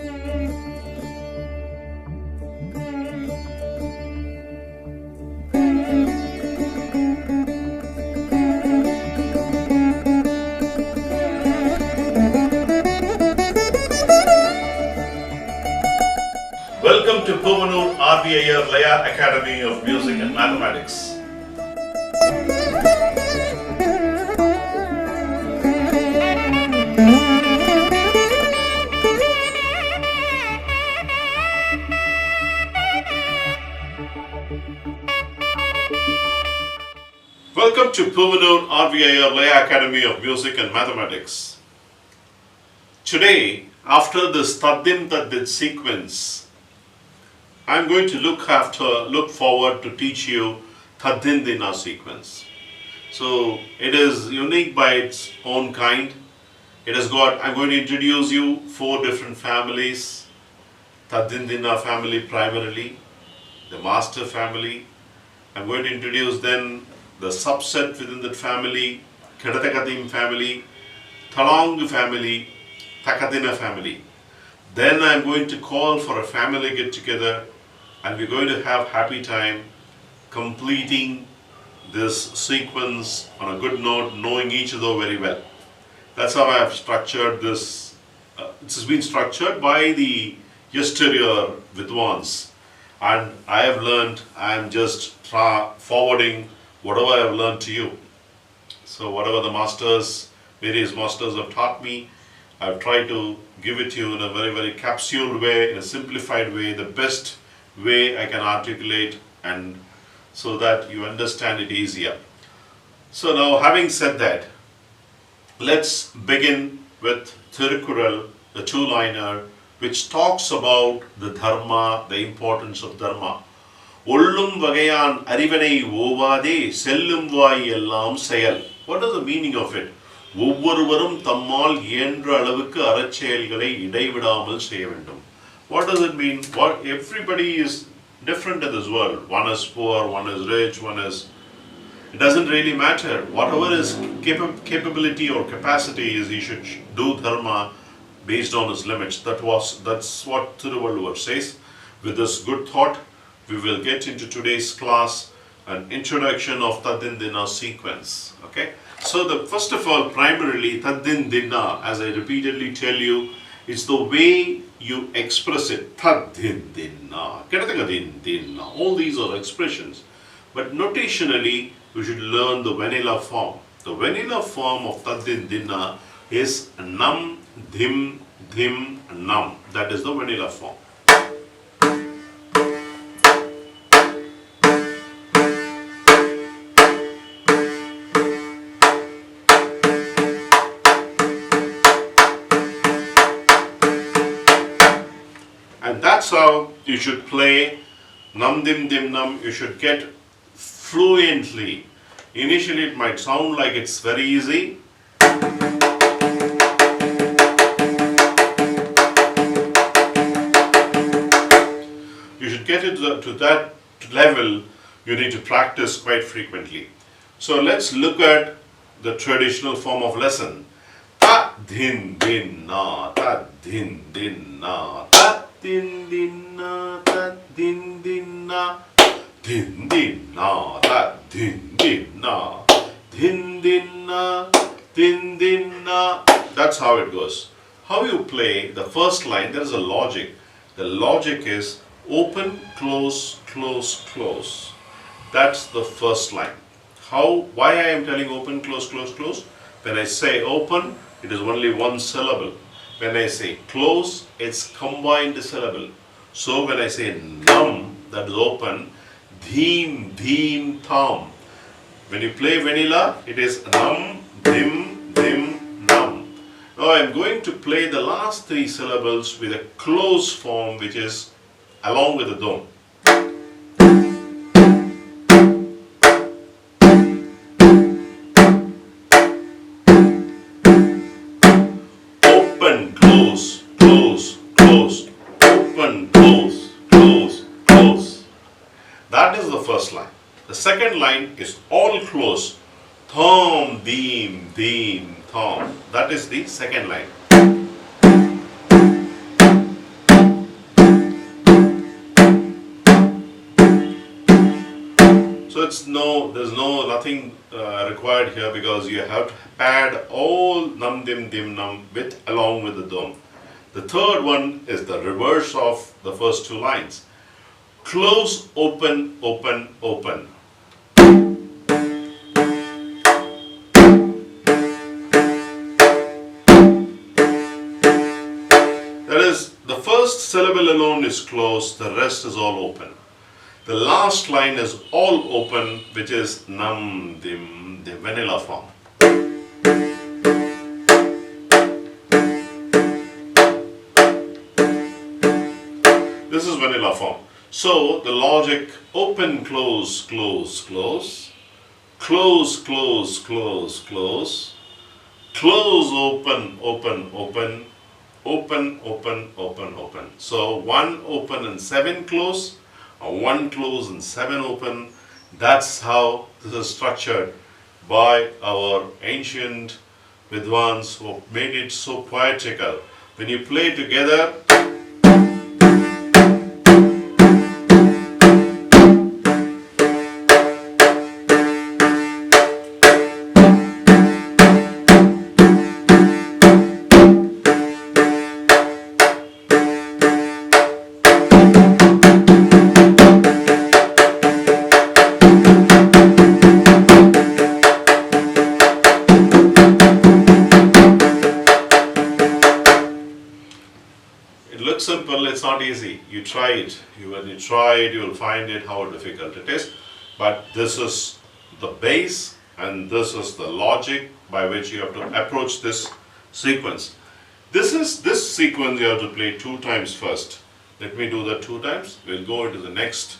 Welcome to PRV Iyer Laya Academy of Music and Mathematics. Welcome to PRV Iyer Laya Academy of Music and Mathematics. Today, after this Taddim Taddid sequence, I am going to look forward to teach you Taddim Dinna sequence. So it is unique by its own kind. It has got, I'm going to introduce you 4 different families. Taddim Dinna family primarily, the master family. I'm going to introduce then the subset within that family, Kedatakadim family, Thalang family, Takadina family. Then I'm going to call for a family get together and we're going to have happy time completing this sequence on a good note, knowing each other very well. That's how I have structured this. This has been structured by the yesteryear Vidwans, and I have learned, I am just forwarding whatever I have learned to you. So whatever the masters, various masters have taught me, I've tried to give it to you in a very, very capsule way, in a simplified way, the best way I can articulate, and so that you understand it easier. So now, having said that, let's begin with Thirukural, the 2-liner, which talks about the dharma, the importance of dharma. Ollum vagayan arivanai ovade sellum vai ellam seyal. What is the meaning of it? ஒவ்வொருவரும் தம்மால் இயன்ற அளவுக்கு அறச்செயல்களை இடைவிடாமல் செய்ய வேண்டும். What does it mean? Everybody is different in this world. One is poor, one is rich, one is... It doesn't really matter. Whatever his capability or capacity is, he should do dharma based on his limits. That's what Thiruvalluvar says. With this good thought, we will get into today's class, an introduction of Taddim Dinna sequence. Okay? So first of all, primarily Taddim Dinna, as I repeatedly tell you, it's the way you express it. Taddim Dinna, Kedatakadim Dinna. All these are expressions. But notationally, you should learn the vanilla form. The vanilla form of Taddim Dinna is Nam, Dhim, Dhim, Nam. That is the vanilla form. And that's how you should play Nam Dim Dim Nam. You should get fluently. Initially it might sound like it's very easy. You should get it to that level. You need to practice quite frequently. So let's look at the traditional form of lesson. Ta Din Din Na, Ta Din Din Na, Ta Din Din Na, Ta Din Din Na, Din Din Na, Ta Din Din Na, Din Din Na, Din Din Na. That's how it goes. How you play the first line, there is a logic. The logic is open, close, close, close. That's the first line. Why I am telling open, close, close, close? When I say open, it is only one syllable. When I say close, it's combined syllable. So when I say nam, that is open, dheem, dheem, tham. When you play vanilla, it is nam, dim, dim, nam. Now I am going to play the last 3 syllables with a close form, which is along with the dom. Open, close, close, close. Open, close, close, close. That is the first line. The second line is all close. Thom, deem, deem, thom. That is the second line. there's nothing required here, because you have to pad all nam dim dim nam with along with the dum. The third one is the reverse of the first two lines. Close, open, open, open. That is, the first syllable alone is closed, the rest is all open. The last line is all open, which is nam dim, the vanilla form. This is vanilla form. So the logic: open, close, close, close, close, close, close, close, close, open, open, open, open, open, open, open. So 1 open and 7 close, or 1 close and 7 open. That's how this is structured by our ancient Vidwans, who made it so poetical. When you play together, simple, it's not easy. You try it. When you try it, you will find it how difficult it is. But this is the base, and this is the logic by which you have to approach this sequence. This sequence you have to play 2 times first. Let me do that 2 times. We'll go into the next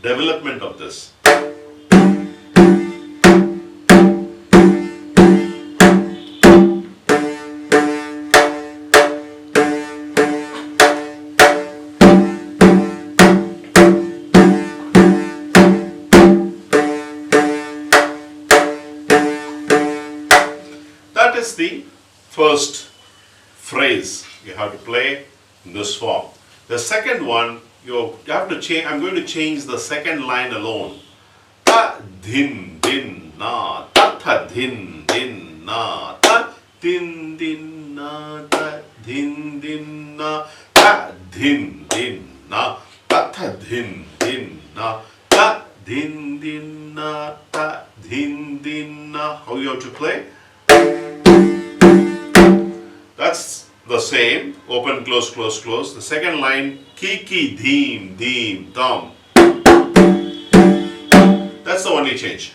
development of this. The first phrase you have to play in this form. The second one, you have to change. I'm going to change the second line alone. Ta din din na, ta tha din din na, ta din din na, ta din din na, ta din din na, ta tha din din na, ta din din na, ta din din na. How you have to play? That's the same, open, close, close, close. The second line, ki ki dheem, dheem, dam. That's the only change.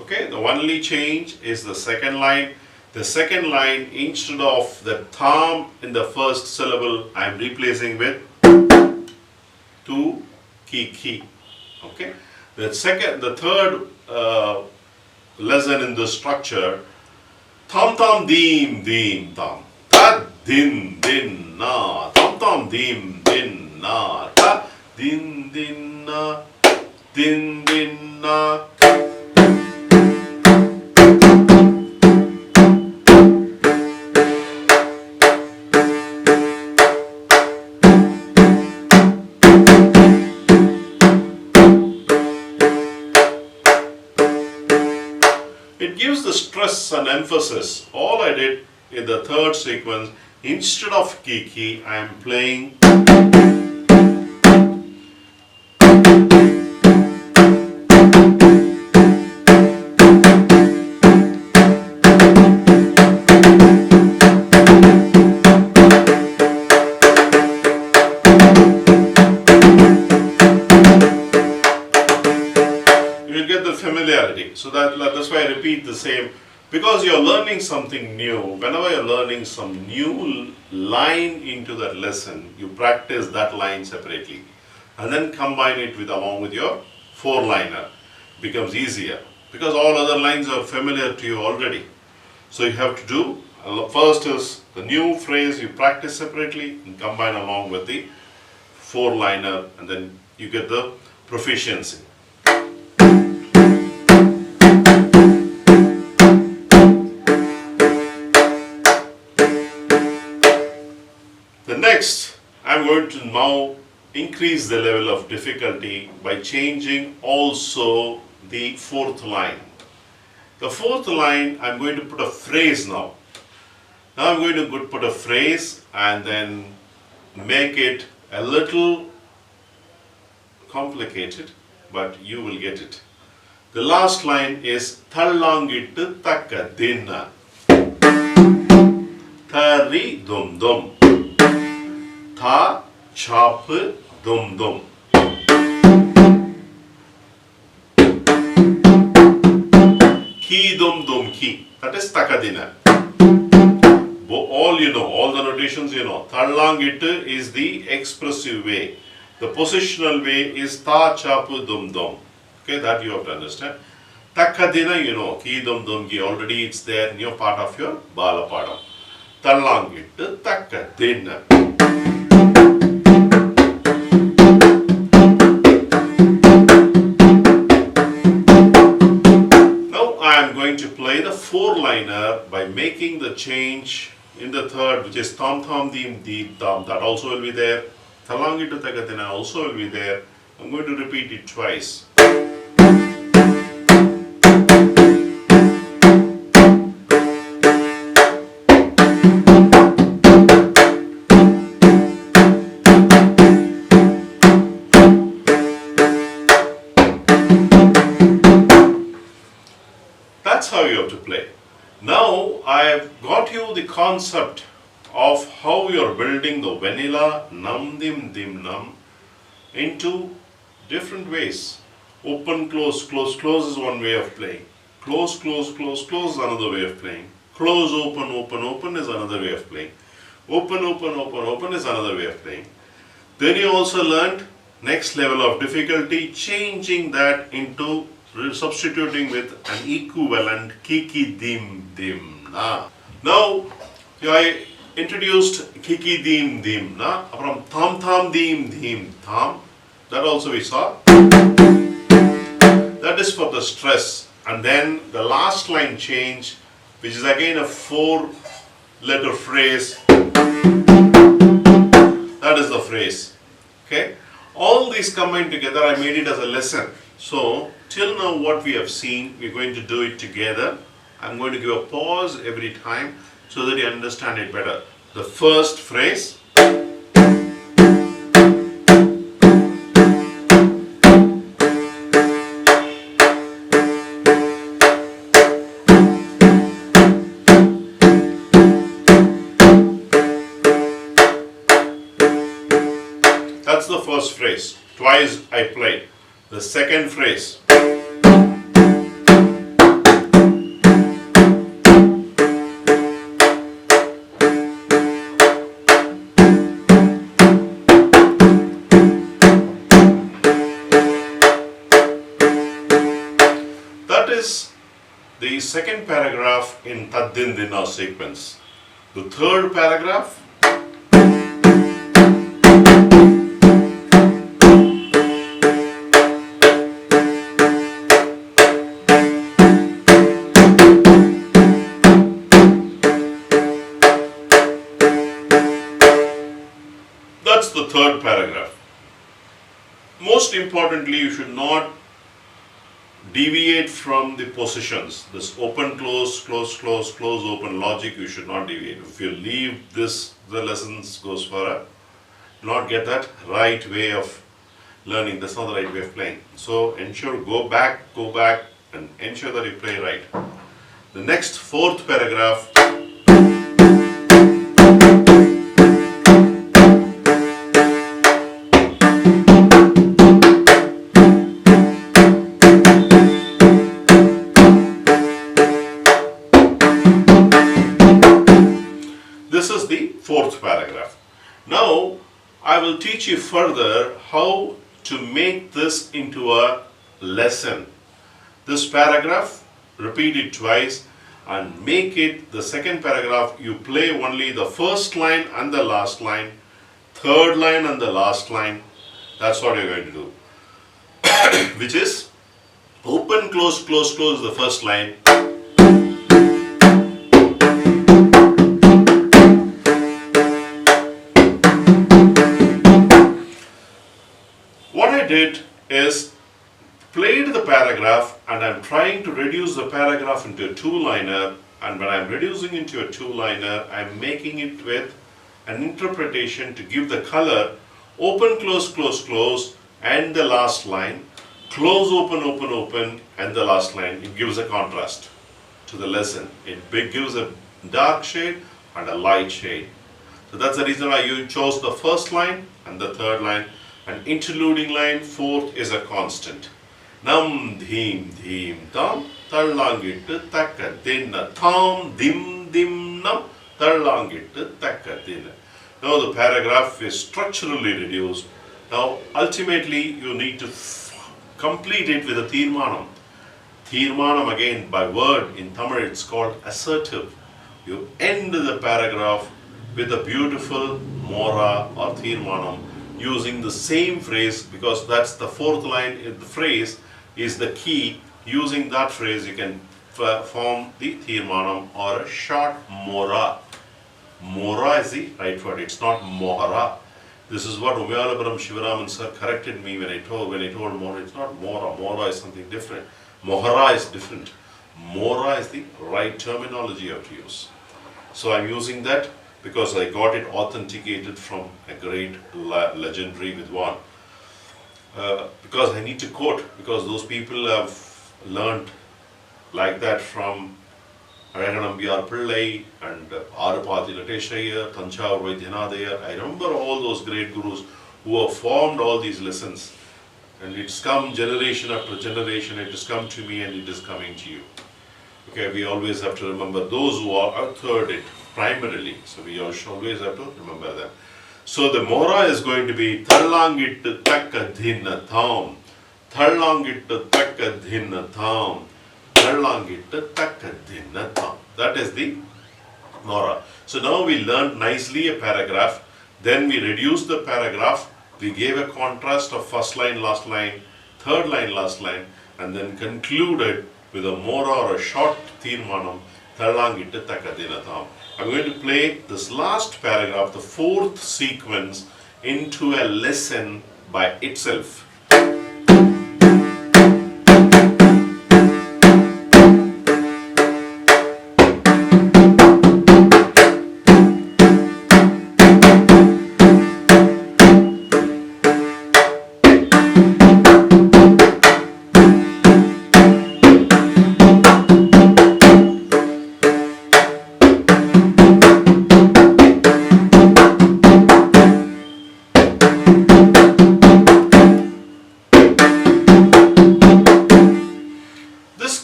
Okay, the only change is the second line. The second line, instead of the tham in the first syllable, I am replacing with 2 ki. Okay. The third lesson in the structure, tham tam deem deem tam, ta din din na, tham tam deem din na, ta din din na, din din na. Stress and emphasis. All I did in the third sequence, instead of ki, I am playing familiarity. So that's why I repeat the same, because you're learning something new. Whenever you're learning some new line into that lesson, you practice that line separately and then combine it along with your 4-liner. It becomes easier because all other lines are familiar to you already. So you have to do, first is the new phrase you practice separately and combine along with the 4-liner, and then you get the proficiency. The next, I'm going to now increase the level of difficulty by changing also the fourth line. The fourth line, I'm going to put a phrase now. Now I'm going to put a phrase and then make it a little complicated, but you will get it. The last line is Thallangittu takkadina. Thari dum dum. Tha chap dum dum. Ki dum dum ki. That is takkadina. All you know, all the notations you know. Thallangittu is the expressive way. The positional way is ta chapu dum dum. Okay, that you have to understand. Takkadina, you know, ki dum dum ki, already it's there in your part of your bala padam. Thallangittu takkadina. Now I am going to play the four-liner by making the change in the third, which is tham tham dim deep tam. That also will be there. Thallangittu takkadina also will be there. I'm going to repeat it twice. That's how you have to play. Now I have got you the concept of how you are building the vanilla nam dim dim nam into different ways. Open, close, close, close is one way of playing. Close, close, close, close is another way of playing. Close, open, open, open is another way of playing. Open, open, open, open is another way of playing. Then you also learned next level of difficulty, changing that into substituting with an equivalent kiki dim dim na. Now I introduced kiki dim dim na from tham tham dim dim tham. That also we saw. That is for the stress. And then the last line change, which is again a four-letter phrase. That is the phrase. Okay. All these combined together, I made it as a lesson. So till now what we have seen, we're going to do it together. I'm going to give a pause every time so that you understand it better. The first phrase. That's the first phrase. Twice I played. The second phrase. That is the second paragraph in Taddindina sequence. The third paragraph. That's the third paragraph. Most importantly, you should not deviate from the positions. This open, close, close, close, close, open logic, you should not deviate. If you leave this, the lessons goes for a not get that right way of learning. That's not the right way of playing. So ensure, go back and ensure that you play right. The next fourth paragraph. This is the fourth paragraph. Now I will teach you further how to make this into a lesson. This paragraph, repeat it twice and make it the second paragraph. You play only the first line and the last line, third line and the last line. That's what you're going to do. Which is open, close, close, close the first line. did is played the paragraph, and I'm trying to reduce the paragraph into a two-liner, and when I'm reducing into a two-liner, I'm making it with an interpretation to give the color open, close, close, close, and the last line, close, open, open, open, and the last line. It gives a contrast to the lesson. It gives a dark shade and a light shade. So that's the reason why you chose the first line and the third line. An interluding line, fourth is a constant. Nam, dhim, dhim, tam, tallangittu, takka, dinna, tham, dim, dim, nam, tallangittu, takka, dinna. Now the paragraph is structurally reduced. Now ultimately you need to complete it with a tirmanam. Tirmanam, again by word in Tamil it's called assertive. You end the paragraph with a beautiful mora or tirmanam using the same phrase, because that's the fourth line in the phrase is the key. Using that phrase you can form the tirmanam or a short mora. Mora is the right word, it's not mohara. This is what Umayalapuram Shivaraman sir corrected me when I told Mora. It's not Mora. Mora is something different. Mohara is different. Mora is the right terminology you have to use. So I'm using that because I got it authenticated from a great legendary Vidwan. Because I need to quote, because those people have learned like that from Araganambiyar Pillai and Aadhi Thalam, Tanjavur Vaidyanatha. I remember all those great gurus who have formed all these lessons. And it's come generation after generation, it has come to me and it is coming to you. Okay, we always have to remember those who are authored it primarily. So we always have to remember them. So the mora is going to be Tallangittu takka dhinna tham. Tallangittu takka dhinna tham. That is the mora. So now we learned nicely a paragraph, then we reduced the paragraph, we gave a contrast of first line, last line, third line, last line, and then concluded with a mora or a short tirmanam, thallangitta takadinatham. I'm going to play this last paragraph, the fourth sequence, into a lesson by itself.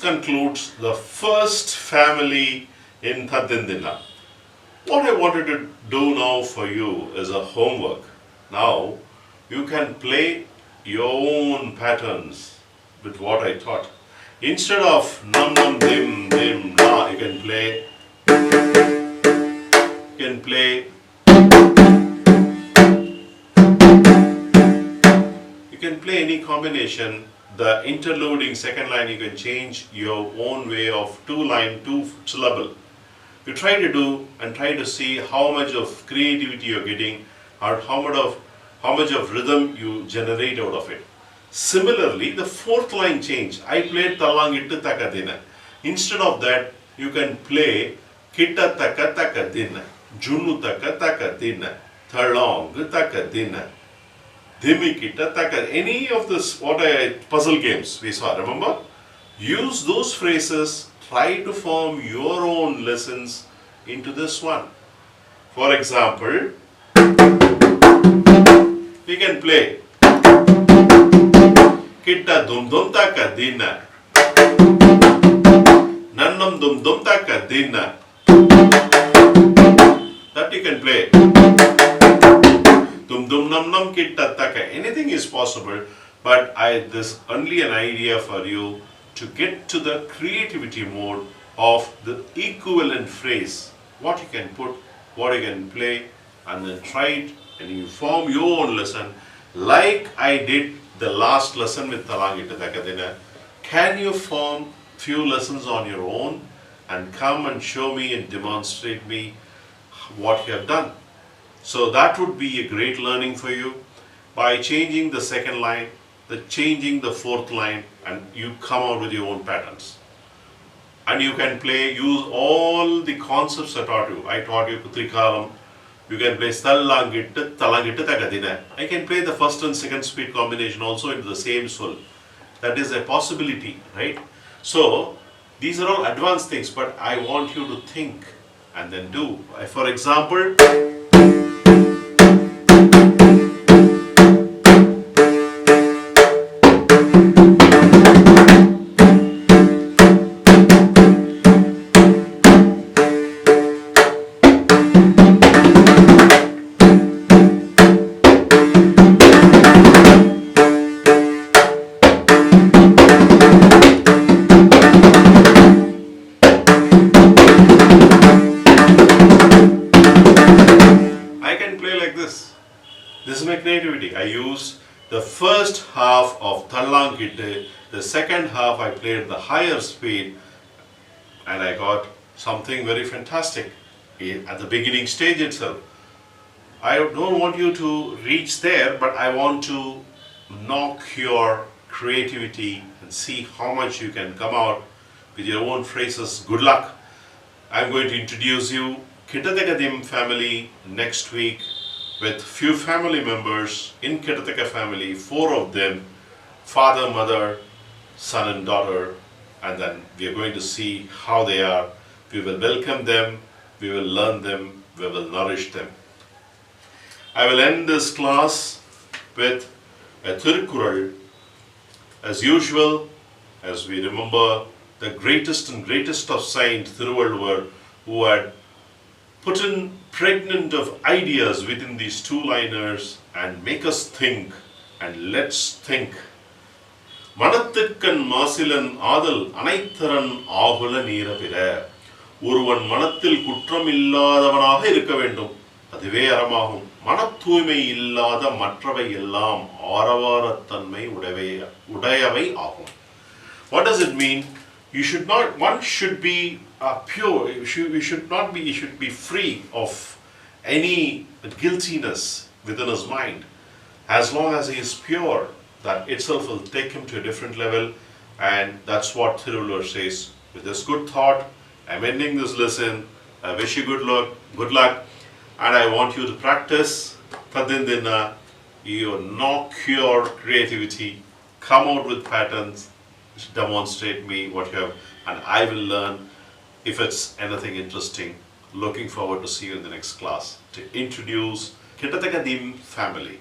Concludes the first family in Thaddindina. What I wanted to do now for you is a homework. Now you can play your own patterns with what I taught. Instead of nam nam dim dim na, you can play any combination. The interluding second line you can change your own way of two syllable. You try to do and try to see how much of creativity you're getting or how much of rhythm you generate out of it. Similarly, the fourth line change. I played Tallangittu takadina. Instead of that, you can play Kitta taka takadina, Junnu taka takadina, Thalong takadina. Any of this puzzle games we saw, remember? Use those phrases, try to form your own lessons into this one. For example, we can play Kitta dum dum taka dinna, Nannam dum dum taka dinna. That you can play. Dum dum nam nam kitta taka. Anything is possible, but this only an idea for you to get to the creativity mode of the equivalent phrase. What you can put, what you can play, and then try it, and you form your own lesson, like I did the last lesson with Thallangitta Takadina. Can you form few lessons on your own and come and show me and demonstrate me what you have done? So that would be a great learning for you. By changing the second line, the changing the fourth line, and you come out with your own patterns. And you can use all the concepts I taught you. I taught you Kutrikalam. You can play Stallangittu, Talangittu, Tagadina. I can play the first and second speed combination also into the same soul. That is a possibility, right? So, these are all advanced things, but I want you to think and then do. For example, this is my creativity. I used the first half of Thallangitte, the second half I played the higher speed, and I got something very fantastic at the beginning stage itself. I don't want you to reach there, but I want to knock your creativity and see how much you can come out with your own phrases. Good luck. I'm going to introduce you Kittatekadim family next week with few family members in Kittateka family, 4 of them, father, mother, son and daughter, and then we are going to see how they are. We will welcome them, we will learn them, we will nourish them. I will end this class with a Thirukkural. As usual, as we remember the greatest and greatest of saints, Thiruvalluvar, who had put in pregnant of ideas within these 2-liners and make us think, and let's think. Manathirkan Masilan Adal Anaitharan Ahula Neerapira. Uruvan Manathil Kutramilladavanaga irukka vendum. Aduve aramagum. Manathooimai illada matravai ellam aravaratthanmai udayavai agum. What does it mean? One should be pure. You should be free of any guiltiness within his mind. As long as he is pure, that itself will take him to a different level, and that's what Thiruvalluvar says. With this good thought, I'm ending this lesson. I wish you good luck, and I want you to practice Tadindina. You knock your creativity, come out with patterns, demonstrate me what you have, and I will learn if it's anything interesting. Looking forward to see you in the next class to introduce Kittatekadim family.